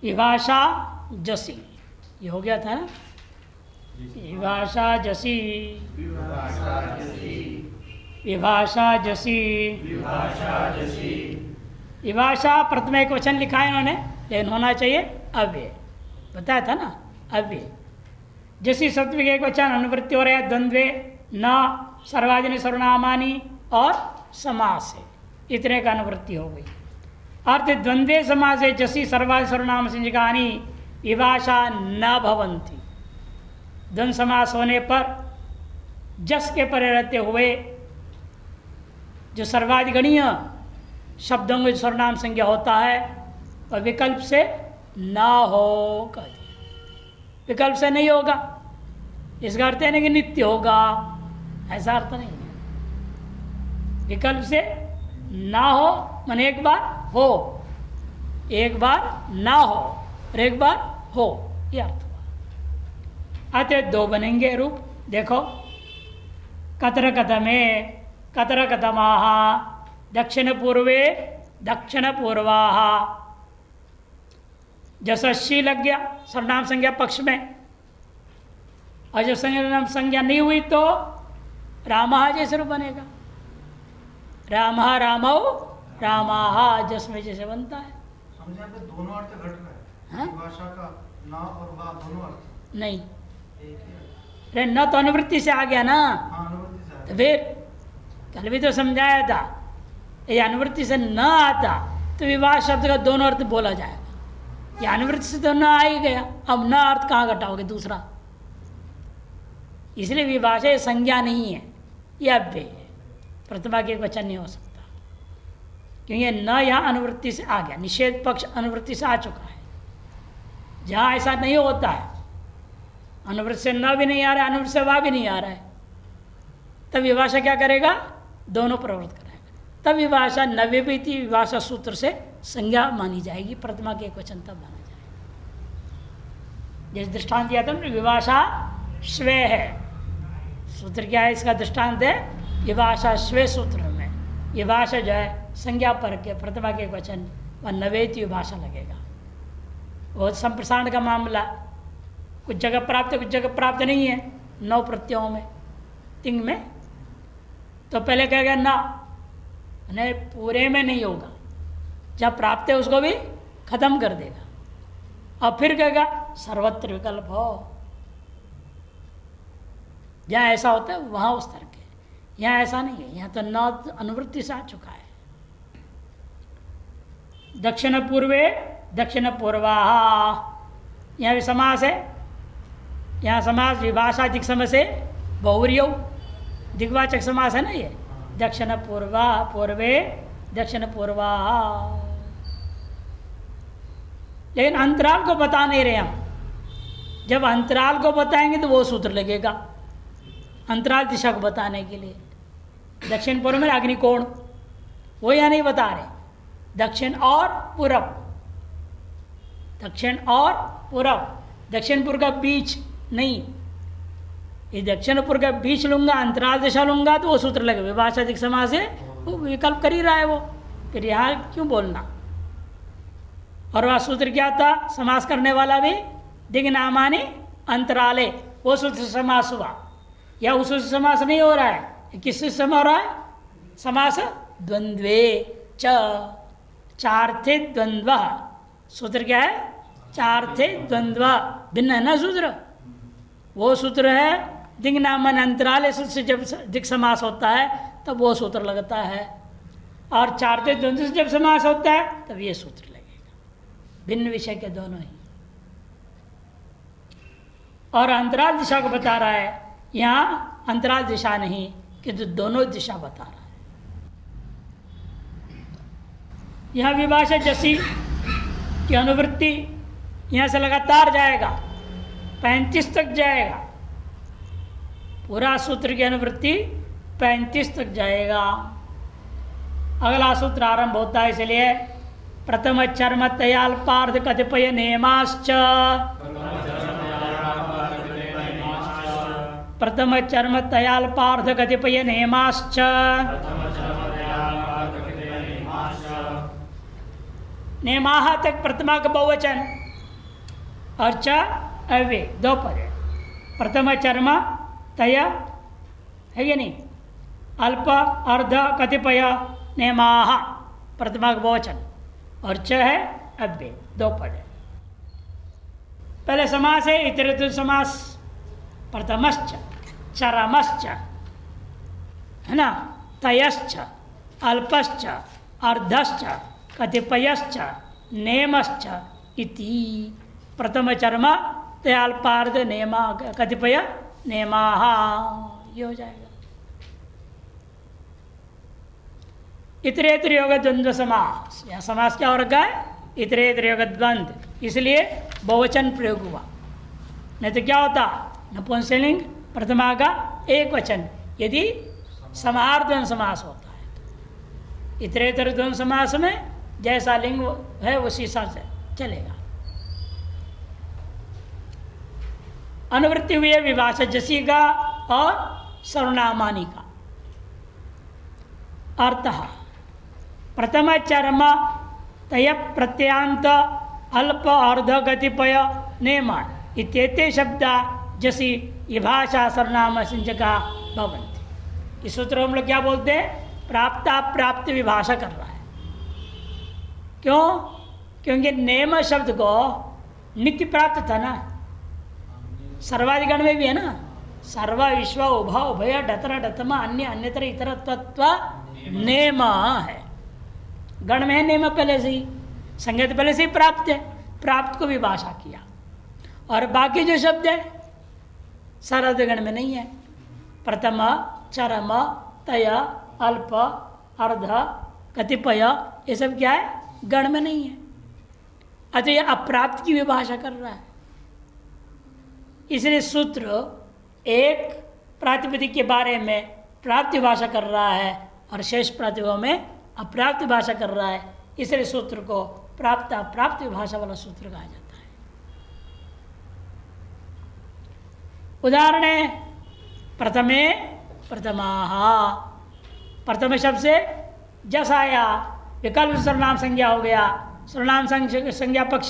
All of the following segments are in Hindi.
विभाषा जसी, ये हो गया था ना। विभाषा जसी, विभाषा जसी, विभाषा प्रथम एक वचन लिखा है इन्होंने, लेकिन होना चाहिए अव्यय, बताया था ना अव्यय। जैसी सत्व एक वचन अनुवृत्ति हो रहा है द्वंद्वे न सर्वाजन सर्वनामानी और समास है, इतने का अनुवृत्ति हो गई। अर्थ द्वंद्वे समास है जसी सर्वाजन सर्वनाम संज्ञकानी विभाषा न भवंती। द्वंद्व समास होने पर जस के परे रहते हुए जो सर्वाधिगणीय शब्दों में सर्वनाम संज्ञा होता है वह विकल्प से ना हो, कह दिया। विकल्प से नहीं होगा, इसका अर्थ है नहीं कि नित्य होगा, ऐसा अर्थ नहीं है। विकल्प से ना हो माने एक बार हो, एक बार ना हो और एक बार हो, ये अर्थ हुआ। अतः दो बनेंगे रूप, देखो कतर कथमे कतर कथमाः दक्षिण पूर्वे दक्षिण पूर्वाः। जसस्सी लग गया सर्वनाम संज्ञा पक्ष में, और जब सर्वनाम संज्ञा नहीं हुई तो रामः जैसे रूप बनेगा। रामः रामौ रामाः जस में जैसे बनता है। समझे यहाँ पे दोनों अर्थ घट रहे हैं, भाषा का ना और वा दोनों अर्थ नहीं, एक ही अर्थ। अरे न तो अनुवृत्ति से आ गया ना, हाँ, अनुवृत्ति से तो फिर कल भी तो समझाया था, ये अनुवृत्ति से न आता तो विवाह शब्द का दोनों अर्थ बोला जाएगा। ये अनुवृत्ति से तो न आ ही गया, अब न अर्थ कहाँ घटाओगे दूसरा, इसलिए विभाषा संज्ञा नहीं है, यह अव्यय है, प्रथमा के वचन नहीं हो सकता, क्योंकि न यहाँ अनुवृत्ति से आ गया, निषेध पक्ष अनुवृत्ति से आ चुका है। जहाँ ऐसा नहीं होता है, अनुवृत्ति से न भी नहीं आ रहा है, अनुवृत्ति से वह भी नहीं आ रहा है, तब विभाषा क्या करेगा, दोनों प्रवृत्त करेगा, तब विभाषा नव्यपीति विभाषा सूत्र से संज्ञा मानी जाएगी, प्रथमा के एक वचन तब माना जाएगा। जैसे दृष्टांत दिया था विभाषा स्वे है, सूत्र क्या है इसका दृष्टांत है, विभाषा स्वे सूत्र में विभाषा जो है संज्ञा पर के प्रथमा के एक वचन व नवेति विभाषा लगेगा। वो संप्रसारण का मामला, कुछ जगह प्राप्त है कुछ जगह प्राप्त नहीं है, 9 प्रत्ययों में तिंग में, तो पहले कहेगा ना, नहीं पूरे में नहीं होगा, जब प्राप्त है उसको भी खत्म कर देगा, और फिर कहेगा सर्वत्र विकल्प हो। जहाँ ऐसा होता है वहाँ उस तरह के, यहाँ ऐसा नहीं है, यहाँ तो न अनुवृत्ति से आ चुका है। दक्षिण पूर्वे दक्षिण पूर्वाः, यहाँ भी समास है, यहाँ समास विभाषा दिक्सम से बहुव्रीयौ दिग्वाचक समास है ना, ये दक्षिण पूर्वा पूर्वे दक्षिण पूर्वाः। लेकिन अंतराल को बता नहीं रहे हम, जब अंतराल को बताएंगे तो वो सूत्र लगेगा अंतराल दिशा को बताने के लिए। दक्षिण पूर्व में अग्निकोण, वो यहाँ नहीं बता रहे, दक्षिण और पूरब, दक्षिण और पूरब, दक्षिण पूर्व का बीच नहीं, ये दक्षिण पूर्व का बीच लूंगा अंतराल दिशा लूंगा तो वो सूत्र लगे, विभाषा दिक् समास है, वो विकल्प कर ही रहा है वो, फिर यहाँ क्यों बोलना। और वह सूत्र क्या था, समास करने वाला भी दिग् नामानि अंतराले, वो सूत्र से समास हुआ, या उस सूत्र से समास नहीं हो रहा है, किससे समास हो रहा है, समास द्वंद्वे च, चार्थे द्वंद्व, सूत्र क्या है, चार्थे द्वंद्व, भिन्न है ना सूत्र, वो सूत्र है दिग् नामन अंतराल सूत्र से जब दिक् समास होता है तब वो सूत्र लगता है, और चार्थे द्वंद्व से जब समास होता है तब ये सूत्र लगेगा, भिन्न विषय के दोनों ही। और अंतराल दिशा को बता रहा है, यहाँ अंतराल दिशा नहीं किंतु दोनों दिशा बता रहा है। यहाँ विभाषा जसी की अनुवृत्ति यहाँ से लगातार जाएगा, 35 तक जाएगा, पूरा सूत्र की अनुवृत्ति 35 तक जाएगा। अगला सूत्र आरंभ होता है, इसलिए प्रथम चर्म तयाल पार्थ कतिपय नेमाश्च, प्रथम चर्म तयाल पार्थ कतिपय नेमाश्च, नेमाह तक प्रथमा का बहुवचन, और च अव्यय दो पद है। प्रथम चर्म तय है या नहीं, अल्प अर्ध कतिपय नेमाः प्रथमा का बहुवचन, और च है अव्यय दो पद है। पहले समास है इतरेतु समास, प्रथमश्च चरमश्च है ना, तयश्च अल्पश्च अर्धश्च कतिपयश्च नेमश्च इति। प्रथम चर्म तयाल्पार्ध नेमा कतिपय नेमाः, ये हो जाएगा। इतरेतर योग द्वंद्व समास, यह समास क्या हो रखा है, इतरेतर योग द्वंद्व, इसलिए बहुवचन प्रयोग हुआ। नहीं तो क्या होता, नपुंसकलिंग प्रथमा का एक वचन यदि समाहार द्वंद्व समास होता है। इतरेतर द्वंद्व समास में जैसा लिंग है उसी हिसाब से चलेगा। अनुवृत्ति हुई है विभाषा जसी का और सर्वनामानी का। अर्थ प्रथम चर्म तय प्रत्यांत अल्प अर्ध कतिपय नेमान इत्येते शब्दा जसी विभाषा सर्वनाम संज्ञका भवन्ति। इस सूत्र हम लोग क्या बोलते हैं, प्राप्ता प्राप्त विभाषा कर रहा है। क्यों, क्योंकि नेम शब्द को नित्य प्राप्त था ना, सर्वाधिगण में भी है ना, सर्व विश्व उभा उभय डतर डतमा अन्य अन्यतर इतर तत्व नेम है। गण में है नेम पहले से ही, संज्ञा तो पहले से ही प्राप्त है, प्राप्त को विभाषा किया। और बाकी जो शब्द है सर्वाधिगण में नहीं है। प्रथम चरम तय अल्प अर्ध कतिपय ये सब क्या है, गण में नहीं है। अतः यह अप्राप्त की विभाषा कर रहा है। इसलिए सूत्र एक प्रातिपदिक के बारे में प्राप्त भाषा कर रहा है और शेष प्रातिपदिकों में अप्राप्त भाषा कर रहा है। इसलिए सूत्र को प्राप्त अप्राप्त भाषा वाला सूत्र कहा जाता है। उदाहरण है प्रथमे प्रथमाः, प्रथम शब्द से जस आया, विकल्प सर्वनाम संज्ञा हो गया। सर्वनाम संज्ञा पक्ष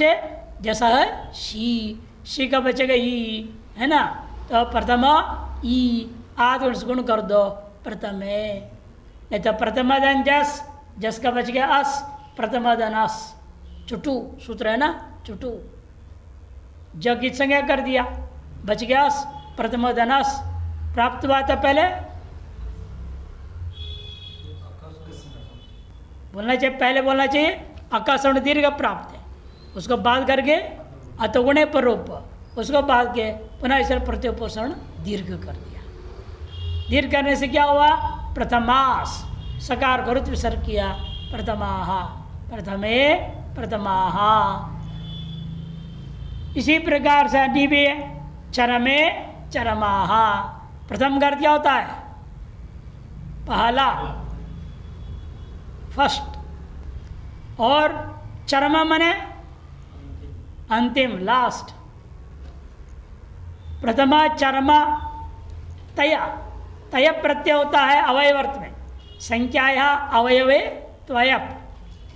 जैसा है शी का बचेगा ई, है ना, तो प्रथम ई आदि गुण कर दो प्रथमे। नहीं तो प्रथम धन जस, जस का बच गया अस, प्रथम धन अस, चुटू सूत्र है ना, चुटू जग की संज्ञा कर दिया, बच गया अस, प्रथम धन अस। प्राप्त हुआ था पहले बोलना चाहिए, पहले बोलना चाहिए आकाशवर्ण दीर्घ प्राप्त है, उसको बाद करके अतगुणे पर रूप, उसको बाद के पुनः इस प्रत्युपोषण दीर्घ कर दिया। दीर्घ करने से क्या हुआ, प्रथमास सकार गुरुत्व विसर्ग किया, प्रथमाः प्रथमे प्रथमाः। इसी प्रकार से अन्य भी चरमे चरमाः। प्रथम का अर्थ क्या होता है, पहला फर्स्ट, और चरमा मने अंतिम लास्ट। प्रथमा चरमा तय, तय प्रत्यय होता है अवयवर्थ में, संख्या अवयवे त्वयप,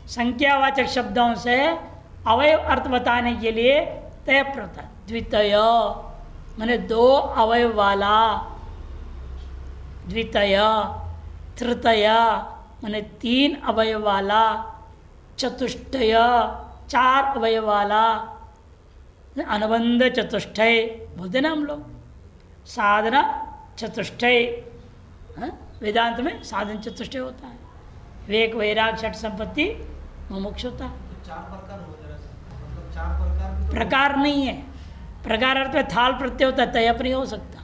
संख्यावाचक शब्दों से अवयव अर्थ बताने के लिए तय प्रत्यय। द्वितय माने दो अवयव वाला, द्वितय। तृतय माने तीन अवयव वाला, चतुष्टय चार अवयव वाला, अनुबंध चतुष्टय बोलते ना हम लोग, साधना चतुष्टय। वेदांत में साधन चतुष्टय होता है, विवेक वैराग छठ संपत्ति मुमुक्षुता। चार प्रकार हो जाए, मतलब चार प्रकार भी तो प्रकार नहीं है, प्रकार अर्थ में थाल प्रत्यय होता है, तयप नहीं हो सकता।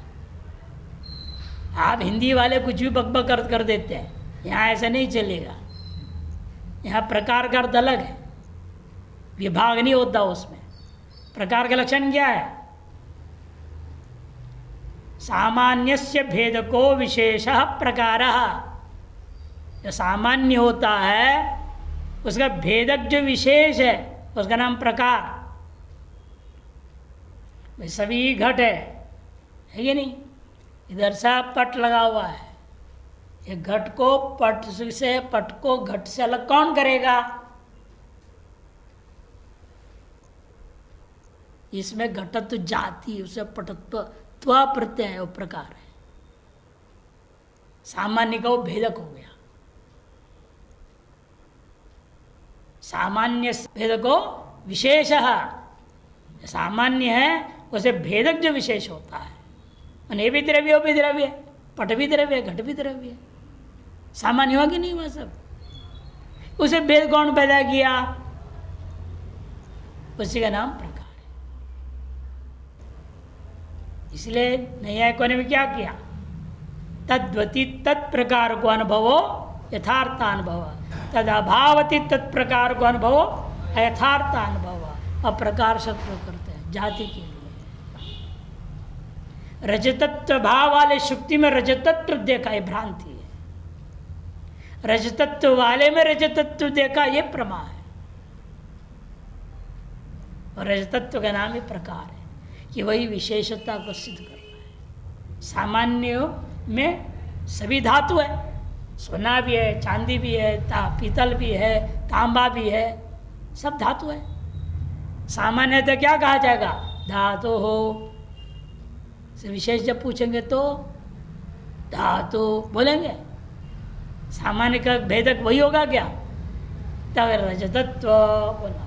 आप हिंदी वाले कुछ भी बकबक अर्थ कर देते हैं, यहाँ ऐसा नहीं चलेगा। यहाँ प्रकार का अर्थ अलग है, विभाग नहीं होता उसमें। प्रकार का लक्षण क्या है, सामान्यस्य भेदको विशेषः प्रकारः। जो सामान्य होता है उसका भेदक जो विशेष है उसका नाम प्रकार। भाई सभी घट है कि नहीं, इधर सा पट लगा हुआ है, ये घट को पट से, पट को घट से अलग कौन करेगा, इसमें घटत्व जाति, उसे पटत्व त्व प्रत्यय है, वो प्रकार है। सामान्य का वो भेदक हो गया, सामान्य भेदक को विशेष। सामान्य है उसे भेदक जो विशेष होता है, ये भी द्रव्य वो भी द्रव्य, पट भी द्रव्य, घट भी द्रव्य, सामान्य हुआ कि नहीं हुआ सब? उसे भेद कौन पैदा किया? उसी का नाम प्रकार है। इसलिए नैयायिकों ने भी क्या किया? तद्वती तत्प्रकार को अनुभवो यथार्थानुभव, तद अभावती तत्प्रकार को अनुभवो अयथार्थानुभव। अप्रकार शब्द करते हैं जाति के लिए। रजतत्व भाव वाले शुक्ति में रजतत्व देखा, ये भ्रांति है। रजतत्व वाले में रजतत्व देखा, ये प्रमा है। और रजतत्व का नाम ही प्रकार है कि वही विशेषता को सिद्ध करना है। सामान्य में सभी धातु है, सोना भी है, चांदी भी है, पीतल भी है, तांबा भी है, सब धातु है। सामान्यतः क्या कहा जाएगा? धातु हो। से विशेष जब पूछेंगे तो धातु बोलेंगे। सामान्य का भेदक वही होगा क्या? तब रजतत्व बोलना।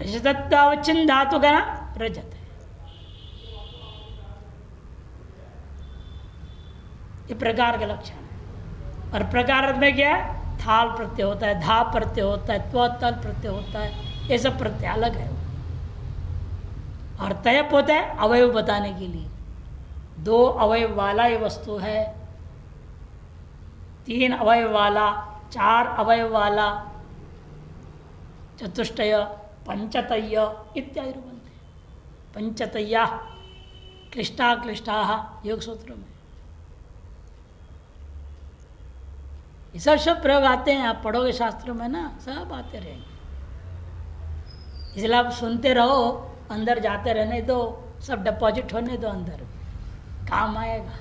रजतत्व अवच्छिन्न धातु का नाम रजत है। ये प्रकार का लक्षण है। और प्रकार में क्या है? थाल प्रत्यय होता है, धा प्रत्यय होता है, त्वतल प्रत्यय होता है, ये सब प्रत्यय अलग है। और तयप होता है अवयव बताने के लिए। 2 अवयव वाला ये वस्तु है, 3 अवयव वाला, 4 अवयव वाला, चतुष्टय, पंचतय इत्यादि बनते हैं। पंचतया क्लिष्टा क्लिष्टा योग सूत्र में ये सब शब्द प्रयोग आते हैं। आप पढ़ोगे शास्त्रों में ना, सब आते रहेंगे। इसलिए आप सुनते रहो, अंदर जाते रहने दो, सब डिपॉजिट होने दो, अंदर काम आएगा।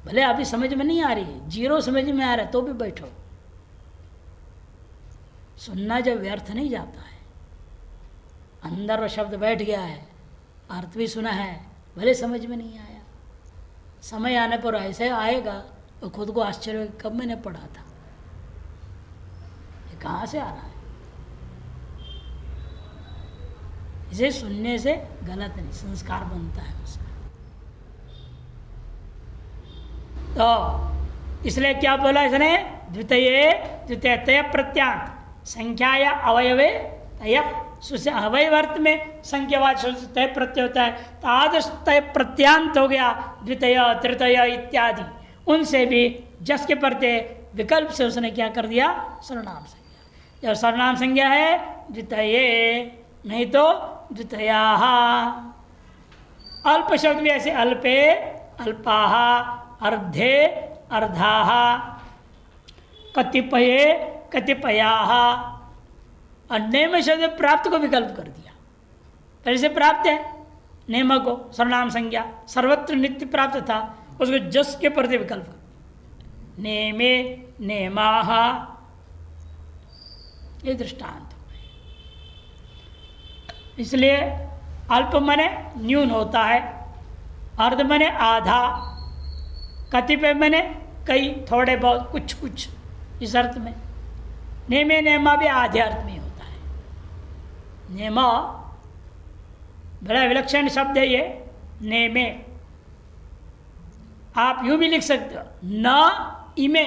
भले अभी समझ में नहीं आ रही है, 0 समझ में आ रहा है तो भी बैठो। सुनना जब व्यर्थ नहीं जाता है, अंदर वो शब्द बैठ गया है, अर्थ भी सुना है, भले समझ में नहीं आया, समय आने पर ऐसे आएगा तो खुद को आश्चर्य, कब मैंने पढ़ा था, ये कहाँ से आ रहा है। इसे सुनने से गलत नहीं, संस्कार बनता है उसका। तो इसलिए क्या बोला इसने? द्वितीय तय प्रत्यांत संख्या या अवयवे तय। अवयवर्त में संख्यावाद तय प्रत्यय होता है, तो आदर्श तय प्रत्यांत हो गया। द्वितीय तृतीय इत्यादि उनसे भी जस के प्रत्यय विकल्प से उसने क्या कर दिया? सर्वनाम संज्ञा। जब सर्वनाम संज्ञा है द्वितीय, नहीं तो द्वितीया। अल्प शब्द भी ऐसे, अल्पे अल्पाह, अर्धे अर्धाः, कतिपये कतिपयाः। और नेम शब्द प्राप्त को विकल्प कर दिया। पहले से प्राप्त है नेम को, सर्वनाम संज्ञा सर्वत्र नित्य प्राप्त था, उसको जस के प्रति विकल्प नेमे नेमाः, ये दृष्टांत। इसलिए अल्प मने न्यून होता है, अर्ध मने आधा, कतिपय मने कई, थोड़े बहुत, कुछ कुछ, इस अर्थ में। नेमे नेमा भी आधे अर्थ में होता है। नेमा बड़ा विलक्षण शब्द है ये, नेमे। आप यूं भी लिख सकते हो, न इमे,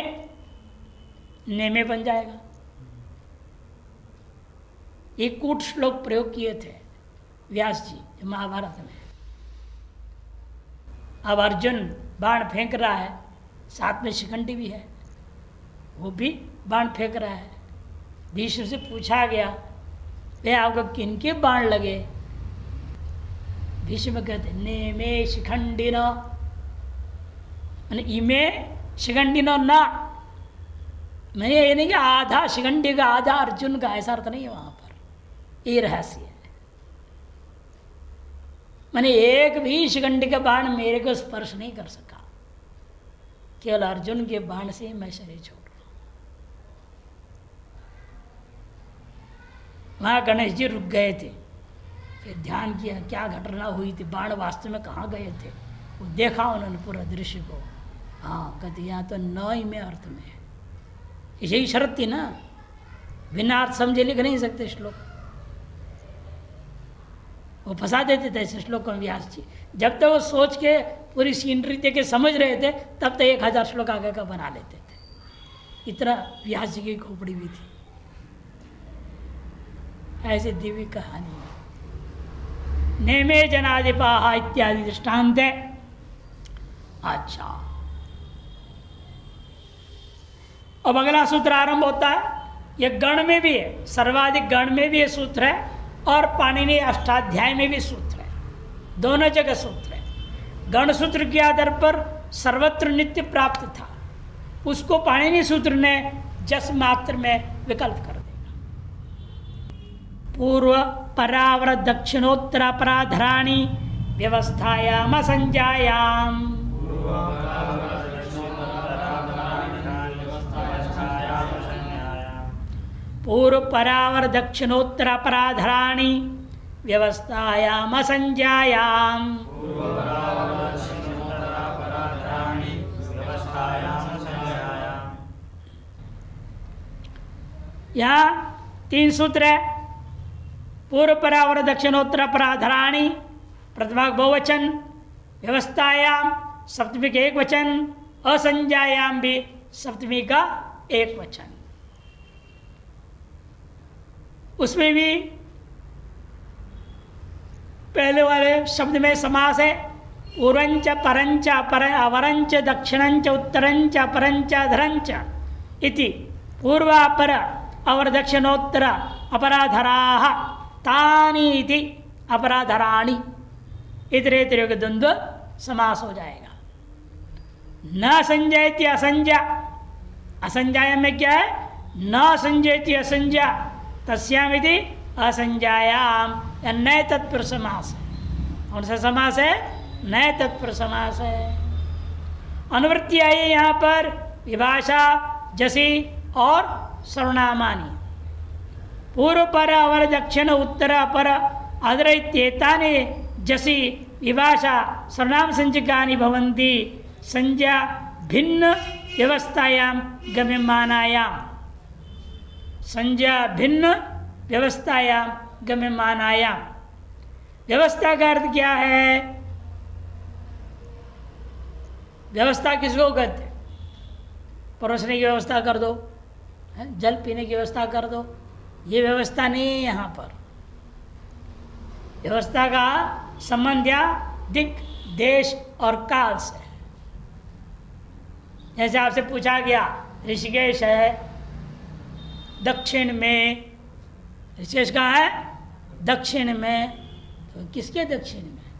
नेमे बन जाएगा। एक कूट श्लोक प्रयोग किए थे व्यास जी महाभारत में। अब अर्जुन बाण फेंक रहा है, साथ में शिखंडी भी है, वो भी बाण फेंक रहा है। भीष्म से पूछा गया, वे आपको किनके बाण लगे? भीष्म कहते नेमे शिखंडिन, इमे शिखंडिन ना, मैं ये नहीं कि आधा शिखंडी का आधा अर्जुन का, ऐसा अर्थ नहीं है वहां पर। ये रहस्य है, मैंने एक भी शिखंडी का बाण मेरे को स्पर्श नहीं कर सका, केवल अर्जुन के बाण से मैं शरीर छोड़ रहा हूं। वहाँ गणेश जी रुक गए थे। फिर ध्यान किया क्या घटना हुई थी, बाण वास्तव में कहाँ गए थे, वो देखा उन्होंने पूरा दृश्य को। हाँ कहते यहाँ तो न ही में अर्थ में है, यही शर्त थी ना, बिना अर्थ समझे लिख नहीं सकते श्लोक, वो फंसा देते थे ऐसे श्लोक में व्यास जी। जब तक वो सोच के पूरी सीनरी दे के समझ रहे थे तब तक 1000 श्लोक आगे का बना लेते थे, इतना व्यास जी की खोपड़ी भी थी। ऐसी दिव्य कहानी है। नेमे जनाधिपाः इत्यादि दृष्टांत है। अच्छा, अब अगला सूत्र आरंभ होता है। यह गण में भी है, सर्वाधिक गण में भी ये सूत्र है और पाणिनि अष्टाध्याय में भी सूत्र है, दोनों जगह सूत्र है। गण सूत्र के आधार पर सर्वत्र नित्य प्राप्त था, उसको पाणिनि सूत्र ने जस मात्र में विकल्प कर देगा। पूर्व परावर दक्षिणोत्तर पराधराणि व्यवस्थायाम असंज्ञायाम। पूर्व परावर दक्षिणोत्तर अपराधराणि व्यवस्थायाम असंज्ञायाम। यहाँ 3 सूत्र है। पूर्व परावर दक्षिणोत्तर अपराधराणि, प्रथमा बहुवचन, व्यवस्थायाम सप्तमी का एक वचन, असंज्ञायाम भी सप्तमी का एक वचन। उसमें भी पहले वाले शब्द में समास है। पूर्वंच परंच अवरंच दक्षिणंच उत्तरंच अपरंच अधरंच इति पूर्वापर अवर दक्षिणोत्तर अपराधराः तानि इति अपराधराणि, इतरेतरे का द्वंद्व समास हो जाएगा। न संजयति असंज्ञा, असंज्ञाय में क्या है, न संजयति असंज्ञा तस्यामिति असंज्ञायाम, या नए तत्पुरुष समास है। कौन सा समास है, नए तत्पुरुष समास है। अनुवृत्ति आई है यहाँ पर विभाषा, जसी और सर्वनामानि। पूर्व पर अवर दक्षिण उत्तर अपर अदर इत्येतानि जसी विभाषा सर्वनाम संज्ञकानि भवन्ति संज्ञा भिन्न व्यवस्थायाम गम्यमानायाम। संज्ञा भिन्न व्यवस्थायाम गम्यमानायाम। व्यवस्था का अर्थ क्या है, व्यवस्था किसको कहते हैं, परोसने की व्यवस्था कर दो, जल पीने की व्यवस्था कर दो, ये व्यवस्था नहीं है यहाँ पर। व्यवस्था का संबंध या दिक, देश और काल से। जैसे आपसे पूछा गया ऋषिकेश है दक्षिण में, ऋषिकेश कहाँ है, दक्षिण में, तो किसके दक्षिण में,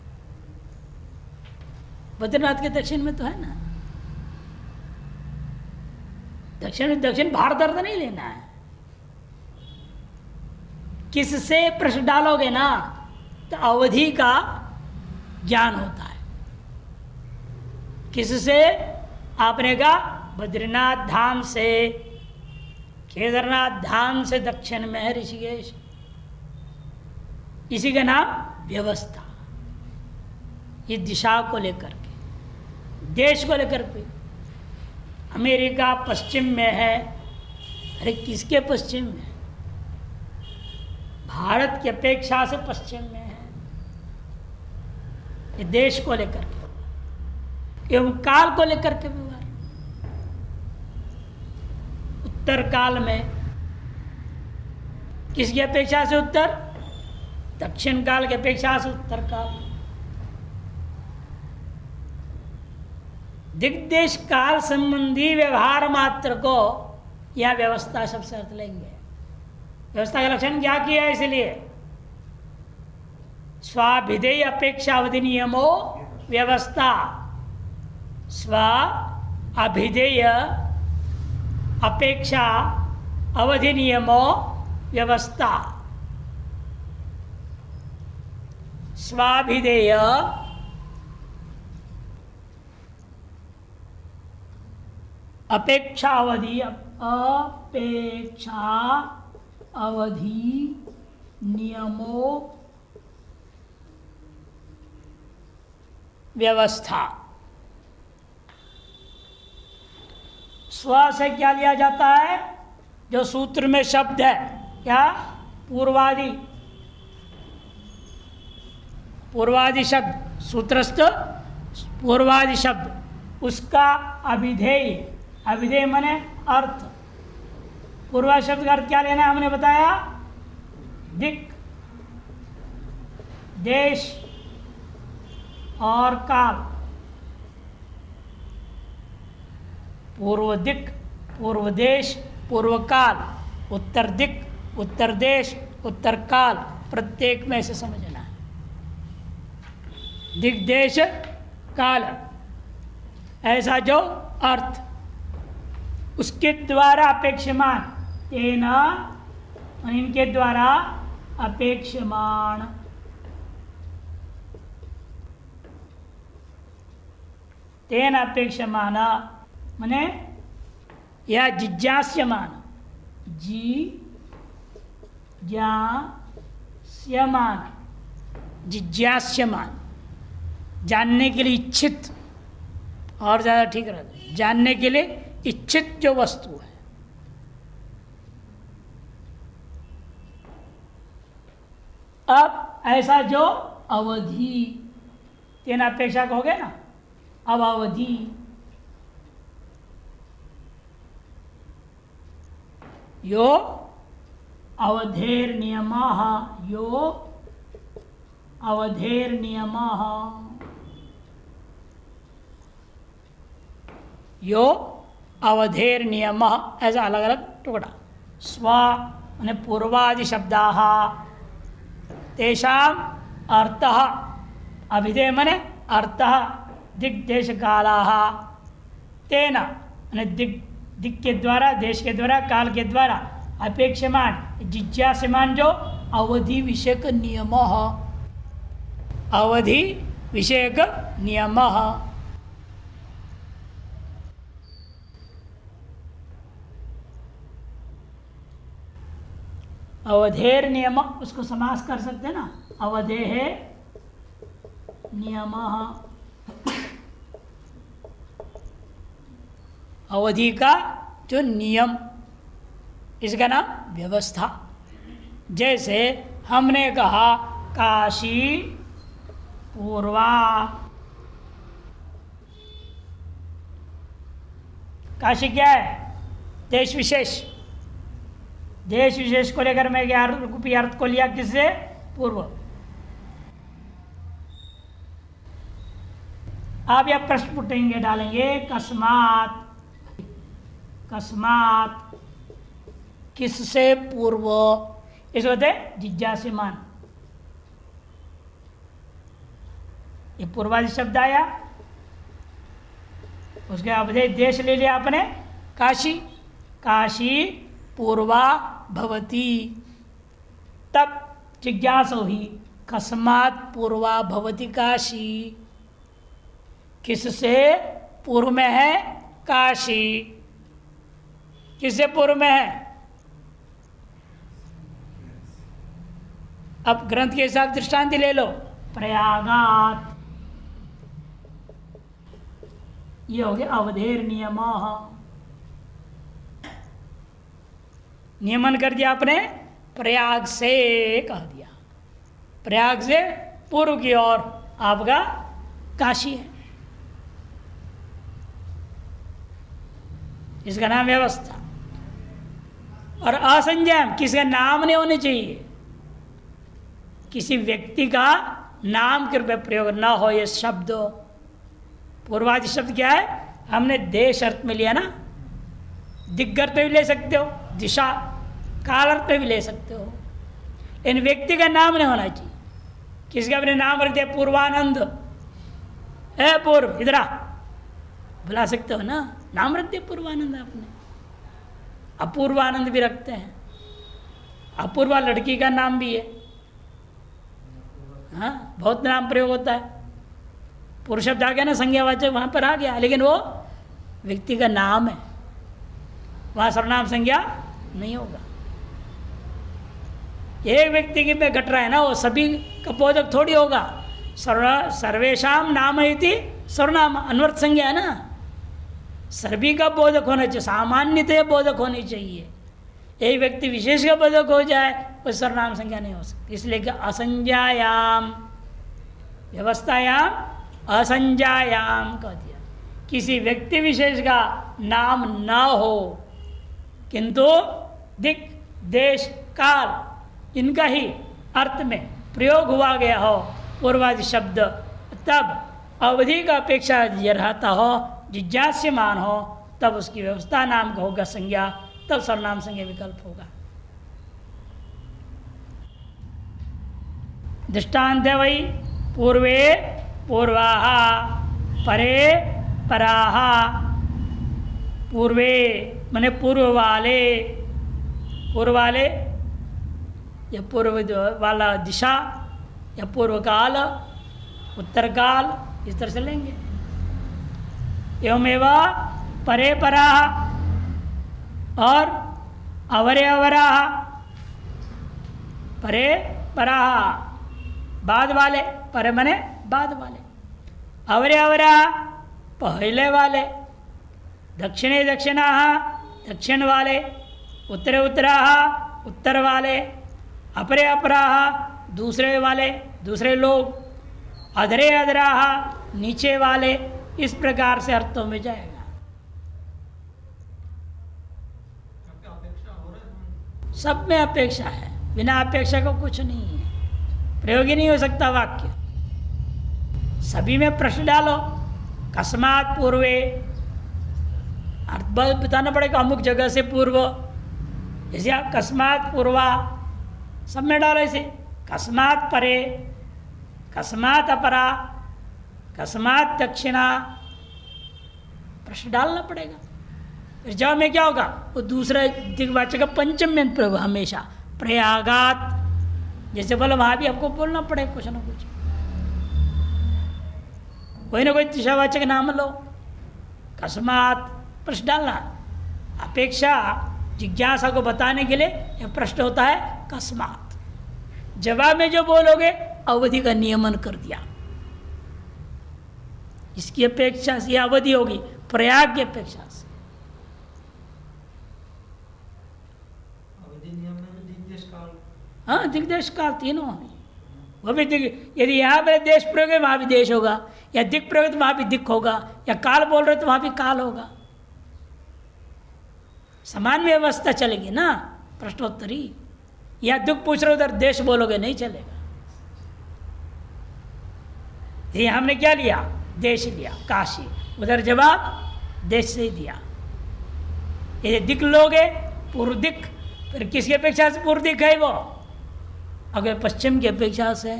बद्रीनाथ के दक्षिण में तो है ना। दक्षिण दक्षिण भारत अर्थ नहीं लेना है। किससे प्रश्न डालोगे ना तो अवधि का ज्ञान होता है। किससे, आपने कहा बद्रीनाथ धाम से, केदारनाथ धाम से दक्षिण में है ऋषिकेश, इसी का नाम व्यवस्था। ये दिशा को लेकर के, देश को लेकर के। अमेरिका पश्चिम में है, अरे किसके पश्चिम में, भारत की अपेक्षा से पश्चिम में है। ये देश को लेकर के एवं काल को लेकर के व्यवहार। उत्तर काल में किसकी अपेक्षा से उत्तर, दक्षिण काल की अपेक्षा से उत्तर काल। दिग्देश काल संबंधी व्यवहार मात्र को यह व्यवस्था सबसे अर्थ लेंगे। व्यवस्था का लक्षण क्या किया है, इसलिए स्वाभिधेय अपेक्षा अवधि नियमो व्यवस्था। स्व अभिधेय अपेक्षा अवधि नियमो व्यवस्था। स्वाभिधेय अपेक्षा अवधि, अपेक्षा अवधि नियमो व्यवस्था। स्व से क्या लिया जाता है? जो सूत्र में शब्द है, क्या? पूर्वादि। पूर्वादि शब्द, सूत्रस्थ पूर्वादि शब्द, उसका अभिधेय। अभिधेय माने अर्थ। पूर्वादि शब्द का अर्थ क्या लेना है हमने बताया? दिक्, देश और काल। पूर्व दिक्, पूर्व देश, पूर्व काल। उत्तर दिक्, उत्तर देश, उत्तर काल। प्रत्येक में से समझना है। दिक्, देश, काल, ऐसा जो अर्थ, उसके द्वारा अपेक्षमान, तेना, इनके द्वारा अपेक्षमाण। तेन अपेक्षमान माने या जिज्ञास्यमान, जिज्ञास्यमान, जानने के लिए इच्छित, और ज़्यादा ठीक रहता है, जानने के लिए इच्छित जो वस्तु है। अब ऐसा जो अवधि, तीन अपेक्षा कहोगे ना, अब अवधि, यो अवधेर नियमः, यो अवधेर नियमः, यो अवधेर नियमः, ऐसा अलग अलग टुकड़ा। स्व माने पूर्वादि शब्दाः, तेषाम अर्थः, अभिधेय माने अर्थः, दिग्देश कालाः, तेना माने दिक् के द्वारा, देश के द्वारा, काल के द्वारा, अपेक्षमान, जिज्ञास्यमान जो अवधि विषयक नियमः, अवधि विषयक नियमः। अवधेर नियम, उसको समास कर सकते हैं ना, अवधेः नियमः, अवधि का जो नियम, इसका नाम व्यवस्था। जैसे हमने कहा काशी पूर्वा, काशी क्या है? देश विशेष। देश विशेष को लेकर मैं क्या रूपी अर्थ को लिया? किससे? पूर्व। आप यह प्रश्न पूछेंगे, डालेंगे, कस्मात, कस्मात किससे पूर्व, इस होते जिज्ञास्यमान। ये पूर्वादि शब्द आया, उसके अवधेय देश ले लिया आपने, काशी, काशी पूर्वा भवती, तब जिज्ञासा हुई कस्मात् पूर्वा भवती काशी, किससे पूर्व में है? काशी। किससे पूर्व में है? अब ग्रंथ के हिसाब दृष्टांत ले लो, प्रयागात, ये हो गया अवधेर नियमः। नियमन कर दिया आपने, प्रयाग से कह दिया, प्रयाग से पूर्व की ओर आपका काशी है, इसका नाम व्यवस्था। और असंज्ञान, किसी का नाम नहीं होने चाहिए, किसी व्यक्ति का नाम के रूप में प्रयोग न हो ये शब्द। पूर्वादि शब्द क्या है? हमने देश अर्थ में लिया ना, दिग्ग अर्थ में भी ले सकते हो, दिशा काल अर्थ में भी ले सकते हो, इन व्यक्ति का नाम नहीं होना चाहिए। किसका अपने नाम रख दिया? पूर्वानंद, है पूर्व, इधर आ, बुला सकते हो ना, नाम रख दिया पूर्वानंद आपने। अपूर्वानंद भी रखते हैं, अपूर्वा लड़की का नाम भी है, हाँ, बहुत नाम प्रयोग होता है। पुरुष शब्द आ गया ना, संज्ञावाचक वहाँ पर आ गया, लेकिन वो व्यक्ति का नाम है, वहाँ सर्वनाम संज्ञा नहीं होगा। एक व्यक्ति के में घट रहा है ना, वो सभी का बोधक थोड़ी होगा। सर्वेशम नाम इति सर्वनाम अनवर्त संज्ञा है ना, सभी का बोधक होना चाहिए, सामान्यतः बोधक होनी चाहिए। एक व्यक्ति विशेष का बोधक हो जाए वो सर्वनाम संज्ञा नहीं हो सकती। इसलिए कि असंज्ञायाम, व्यवस्थायाम असंज्ञायाम कह दिया। किसी व्यक्ति विशेष का नाम न हो किंतु दिक् देश काल इनका ही अर्थ में प्रयोग हुआ गया हो पूर्वादि शब्द, तब अवधि का अपेक्षा यह रहता हो, जिज्ञास्यमान हो, तब उसकी व्यवस्था नाम का होगा संज्ञा, तब सर्वनाम संज्ञा विकल्प होगा। दृष्टांत है वही, पूर्वे पूर्वाः, परे पराः। पूर्वे माने पूर्व वाले, पूर्व वाले या पूर्व वाला दिशा या पूर्व काल, उत्तर काल, इस तरह से लेंगे। एवमेव परे पराः और अवरे अवराः। परे पराः बाद वाले, परे मने बाद वाले, अवरे अवराः पहले वाले, दक्षिणे दक्षिणाः दक्षिण वाले, उत्तरे उत्तराः उत्तर वाले, अपरे अपराः दूसरे वाले, दूसरे लोग, अधरे अधराः नीचे वाले। इस प्रकार से अर्थों में जाएगा। सब में अपेक्षा है, बिना अपेक्षा को कुछ नहीं है, प्रयोग ही नहीं हो सकता वाक्य। सभी में प्रश्न डालो, कस्मात् पूर्वे, अर्थ बताना पड़ेगा अमुक जगह से पूर्व। जैसे आप कस्मात् पूर्वा, सब में डालो ऐसे, कस्मात् परे, कस्मात् अपरा, कस्मात् दक्षिणा, प्रश्न डालना पड़ेगा। फिर जवाब में क्या होगा, वो दूसरा दिग्वाचक का पंचम में प्रयोग हमेशा, प्रयागात। जैसे बोलो वहाँ भी आपको बोलना पड़ेगा कुछ ना कुछ, कोई ना कोई दिशावाचक नाम लो। कस्मात् प्रश्न डालना, अपेक्षा जिज्ञासा को बताने के लिए यह प्रश्न होता है कस्मात्। जवाब में जो बोलोगे अवधि का नियमन कर दिया, इसकी अपेक्षा से अवधि होगी प्रयाग की अपेक्षा से। हाँ, दिग्देश काल तीनों है। वो भी यदि यहाँ पे देश प्रयोग है वहाँ भी देश होगा, या दिक् प्रयोग तो वहाँ भी दिक् होगा, या काल बोल रहे तो वहाँ भी काल होगा। समान व्यवस्था चलेगी ना प्रश्नोत्तरी। या दुख पूछ रहे उधर देश बोलोगे नहीं चलेगा। ये हमने क्या लिया, देश लिया, काशी, उधर जवाब देश से ही दिया। ये दिक् लोगे पूर्व दिक्, फिर किसकी अपेक्षा से पूर्व दिक् है वो, अगर पश्चिम की अपेक्षा से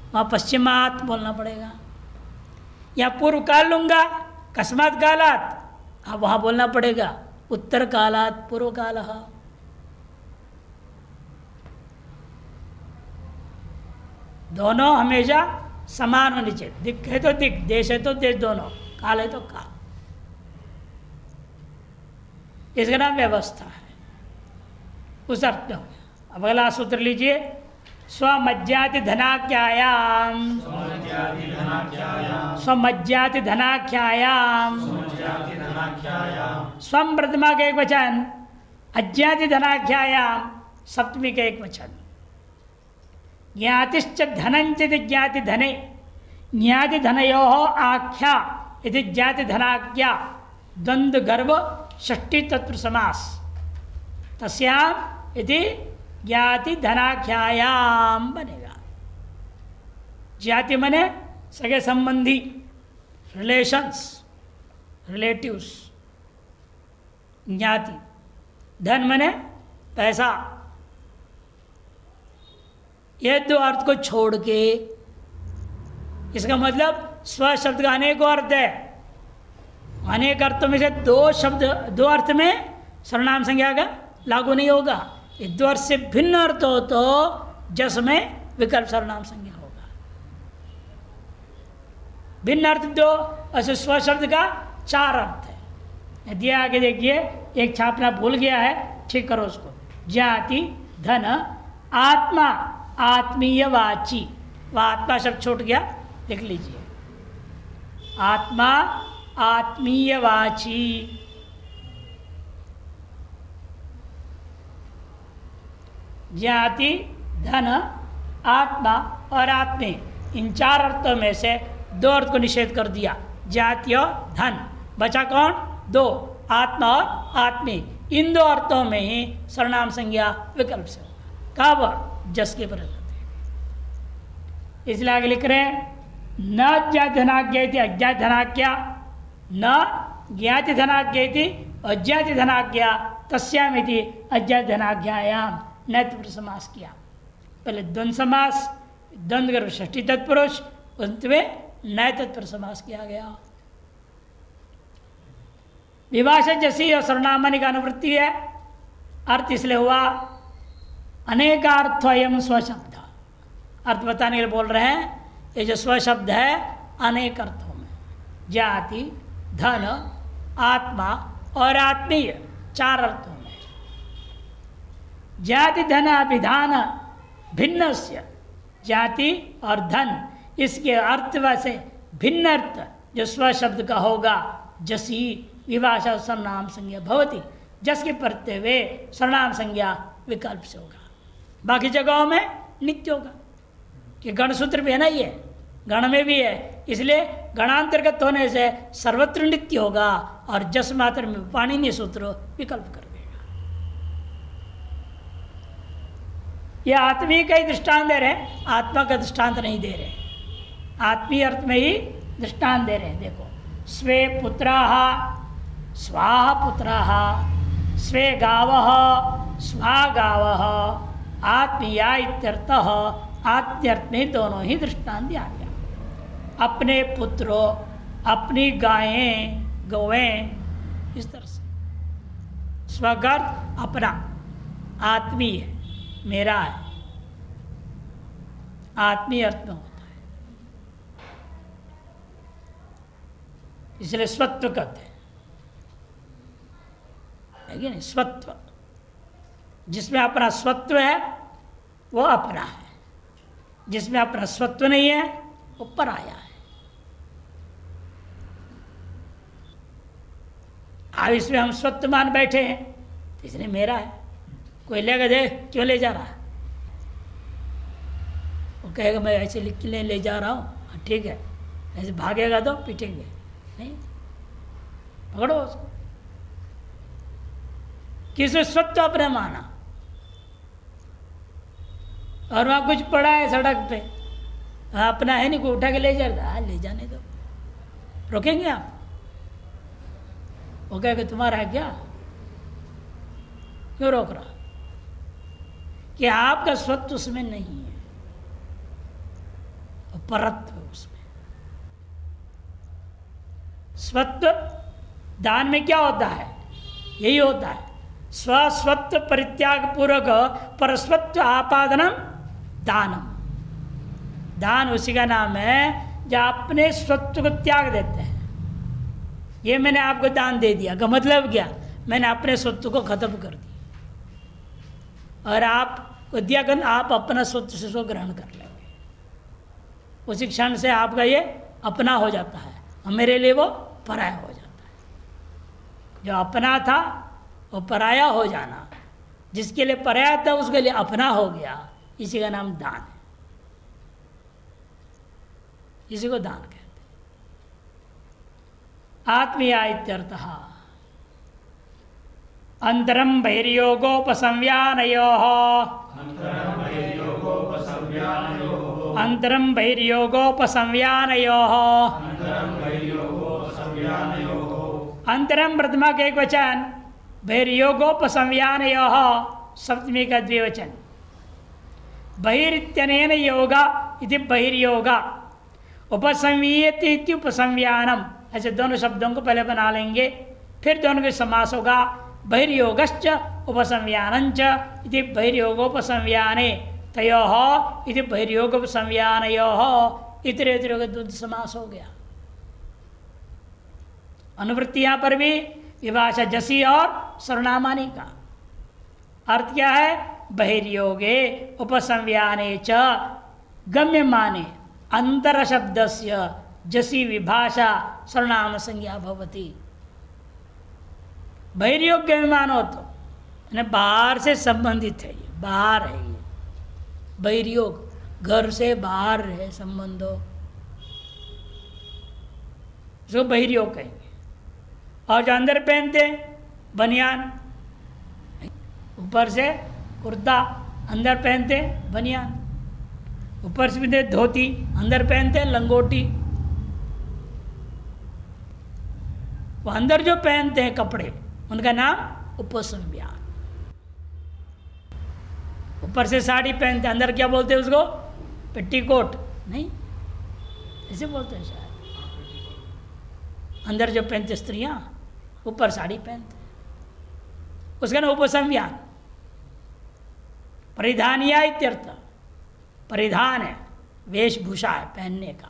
वहाँ पश्चिमात बोलना पड़ेगा। या पूर्व काल लूंगा कस्मात् कालात, अब वहाँ बोलना पड़ेगा उत्तर कालात पूर्व काल। दोनों हमेशा समान होनी चाहिए। दिक् है तो दिक्, देश है तो देश, दोनों काल है तो काल। इसका नाम व्यवस्था है। उस अर्थ में अब अगला सूत्र लीजिए, स्वमज्जाति धनाख्यायाम, स्वमज्जाति धनाख्यायाम, स्वम प्रथमा का एक वचन, अज्ञाति धनाख्यायाम सप्तमी का एक वचन। ज्ञातिश्च धनंचित ज्ञाति धने, ज्ञाति धनयोः आख्या यदि ज्ञाति धनाख्या द्वंद्व गर्भ षष्ठी तत्व समास, तस्याम यदि ज्ञाति धनाख्यायाम बनेगा। ज्ञाति मने सगे संबंधी, रिलेशंस, रिलेटिव्स। ज्ञाति, धन मने पैसा। ये दो अर्थ को छोड़ के, इसका मतलब स्व शब्द का अनेक अर्थ है। अनेक अर्थों में से दो शब्द, दो अर्थ में सर्वनाम संज्ञा का लागू नहीं होगा। ये दो अर्थ से भिन्न अर्थ हो तो जस में विकल्प सर्वनाम संज्ञा होगा। भिन्न अर्थ दो, ऐसे स्व शब्द का चार अर्थ है। यदि आगे देखिए, एक छापना भूल गया है, ठीक करो उसको। जाति धन आत्मा आत्मीयवाची, वह आत्मा शब्द छूट गया, लिख लीजिए। आत्मा आत्मीयवाची, ज्ञाति धन आत्मा और आत्मे, इन चार अर्थों में से दो अर्थ को निषेध कर दिया, ज्ञाति और धन। बचा कौन? दो, आत्मा और आत्मी। इन दो अर्थों में ही सर्वनाम संज्ञा विकल्प से होगा। कब? जस के पर। इसलिए आगे लिख रहे हैं न ज्ञाति धनाज्ञा अज्ञात धनाज्ञा, न ज्ञाति धनाज्ञा अज्ञाति धनाज्ञा तस्यामिति अज्ञात धनाज्ञायाम न तत्पुरुष समास किया। पहले द्वंद्व समास, द्वंद्व गर्भ षष्ठी तत्पुरुष, अंत में न तत्पुरुष समास किया गया। विभाषा जैसी और सर्वनामनि का अनुवृत्ति है। अर्थ इसलिए हुआ अनेकार्थयम स्वशब्द, अर्थ बताने के लिए बोल रहे हैं। ये जो स्वशब्द है अनेक अर्थों में, जाति धन आत्मा और आत्मीय, चार अर्थों में। जाति धन अभिधान भिन्न से, जाति और धन इसके अर्थ वैसे भिन्न अर्थ जो स्वशब्द का होगा, जसी विभाषा सर्वनाम संज्ञा भवती, जस के पढ़ते हुए सर्वनाम संज्ञा विकल्प से होगा। बाकी जगहों में नित्य होगा, कि गण सूत्र भी है ना, ये गण में भी है, इसलिए गणांतर्गत होने से सर्वत्र नित्य होगा, और जस मात्र में पाणिनीय सूत्र विकल्प कर देगा। ये आत्मीय का ही दृष्टांत दे रहे, आत्मा का दृष्टांत नहीं दे रहे, आत्मीय अर्थ में ही दृष्टांत दे रहे हैं। देखो, स्वे पुत्राः स्वाहा पुत्राः, स्वे गावः स्वा गावः, आत्मीया इत्यर्थः, आत्म्यर्थ में दोनों ही दृष्टांत दिया गया। अपने पुत्रों, अपनी गायें गौएं, इस तरह से। स्वगर्थ अपना, आत्मीय है, मेरा है, आत्मीय अर्थ में होता है, इसलिए स्वत्व कहते हैं, है कि नहीं? स्वत्व, जिसमें अपना स्वत्व है वो अपना है, जिसमें अपना स्वत्व नहीं है वो पराया है। अब इसमें हम स्वत्व मान बैठे हैं, इसलिए मेरा है। कोई लेगा, दे क्यों ले जा रहा है? वो कहेगा मैं ऐसे लिख के ले जा रहा हूँ, ठीक है, ऐसे भागेगा तो पीटेंगे, नहीं, पकड़ो उसको। किसी स्वत्व अपने माना, और वहाँ कुछ पड़ा है सड़क पे, अपना है नहीं, कोई उठा के ले जाएगा, ले जाने दो, रोकेंगे आप? वो कहेगा तुम्हारा है क्या, क्यों रोक रहा? कि आपका स्वत्व उसमें नहीं है, परत्व उसमें। स्वत्व दान में क्या होता है? यही होता है, स्वस्वत्व परित्याग पूर्वक परस्वत्व आपादनम दानम। दान उसी का नाम है जो अपने स्वत्व को त्याग देते हैं। ये मैंने आपको दान दे दिया का मतलब क्या? मैंने अपने स्वत्व को खत्म कर दिया, और आपको दिया कर आप अपना स्वत्व से ग्रहण कर लेंगे। उसी क्षण से आपका ये अपना हो जाता है, और मेरे लिए वो पराया हो जाता है। जो अपना था वो पराया हो जाना, जिसके लिए पराया था उसके लिए अपना हो गया, इसी का नाम दान है, इसी को दान कहते हैं। आत्मीया इत्यर्थः अंतरम बहिर्योगोपसंव्यानयोः, अंतरम बहिर्योगोपसंव्यानयोः। अंतरम प्रथमा का एक वचन, बहिर्योगोपसंव्यानयोः सप्तमी का द्विवचन। बहिरित्यनेन योगा इति बहिर्योगा, उपसंवीयते इति उपसंव्यानम। ऐसे दोनों शब्दों को पहले बना लेंगे, फिर दोनों के समास होगा। बहिर्योगश्च उपसंव्यानञ्च इति बहिर्योगोपसंव्याने तयोः इति बहिर्योगोपसंव्यानयोः इतरेतरों का द्वंद्व समास हो गया। अनुवृत्ति यहाँ पर भी विभाषा जसी और सर्वनामानी का अर्थ क्या है? बहिर्योगे उपसंव्याने च गम्यमाने अंतर शब्दस्य जसी विभाषा सर्वनाम संज्ञा भवति। बहिर्योग गम्यमान हो तो बाहर से संबंधित है, ये बाहर है, ये बहिर्योग घर से बाहर है संबंध हो, इसको बहिर्योग कहेंगे। और जो अंदर पहनते बनियान, ऊपर से कुर्ता, अंदर पहनते बनियान, ऊपर से पहनते धोती, अंदर पहनते लंगोटी। वो अंदर जो पहनते हैं कपड़े उनका नाम उपसंव्यान। ऊपर से साड़ी पहनते, अंदर क्या बोलते हैं उसको? पेटीकोट नहीं, ऐसे बोलते हैं शायद। अंदर जो पहनते स्त्रियां, ऊपर साड़ी पहनते, उसका नाम उपसंव्यान। परिधानिया इत्यर्थ, परिधान है, वेशभूषा है पहनने का,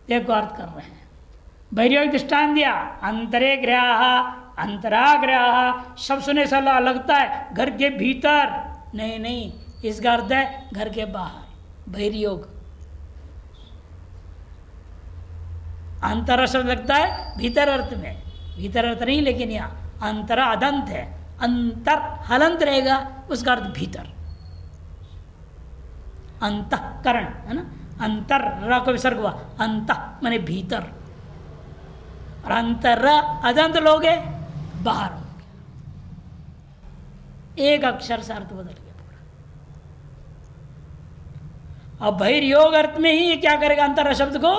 देखो अर्थ कर रहे हैं। बहिर्योग दृष्टान दिया, अंतरे ग्रह, अंतराग्रह, सब सुने से लगता है घर के भीतर, नहीं नहीं, इसका अर्थ है घर के बाहर। बहिर्योग अंतर शब्द लगता है भीतर अर्थ में, भीतर अर्थ नहीं, लेकिन यहाँ अंतर अदंत है, अंतर हलंत रहेगा, उसका अर्थ भीतर। अंतःकरण है ना, अंतर र को विसर्ग हुआ, अंतः माने भीतर, और अंतर अदंत लोगे बाहर हो गया, एक अक्षर से अर्थ बदल गया पूरा। अब बहिर्योग अर्थ में ही क्या करेगा? अंतर शब्द को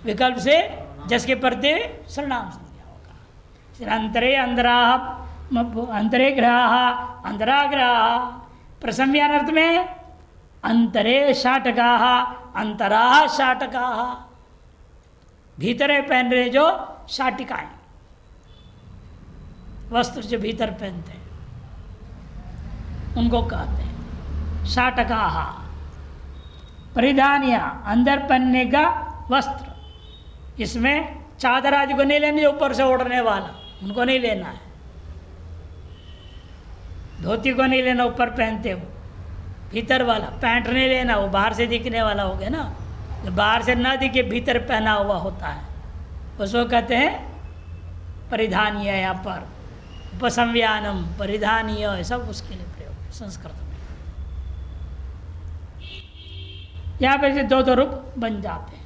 विकल्प से जस के परते सर्वनाम संज्ञा होगा। अंतरे अंतराह, अंतरे ग्रह, अंतराग्रह। प्रसंव्यान अर्थ में अंतरे शाटकाः, अंतराः शाटकाः, भीतरे पहन रहे जो शाटिकाएं, वस्त्र जो भीतर पहनते हैं उनको कहते हैं शाटकाः। परिधानिया, अंदर पहनने का वस्त्र, इसमें चादर आदि को नहीं लेनी, ऊपर से ओढ़ने वाला उनको नहीं लेना है, धोती को नहीं लेना ऊपर पहनते हो, भीतर वाला पैंट नहीं लेना, वो बाहर से दिखने वाला हो गया ना, जो बाहर से ना दिखे भीतर पहना हुआ होता है, उसको कहते हैं परिधानीय। यहाँ पर उपसंव्यानम परिधानीय सब उसके लिए प्रयोग संस्कृत में। यहाँ पे से दो रूप बन जाते हैं।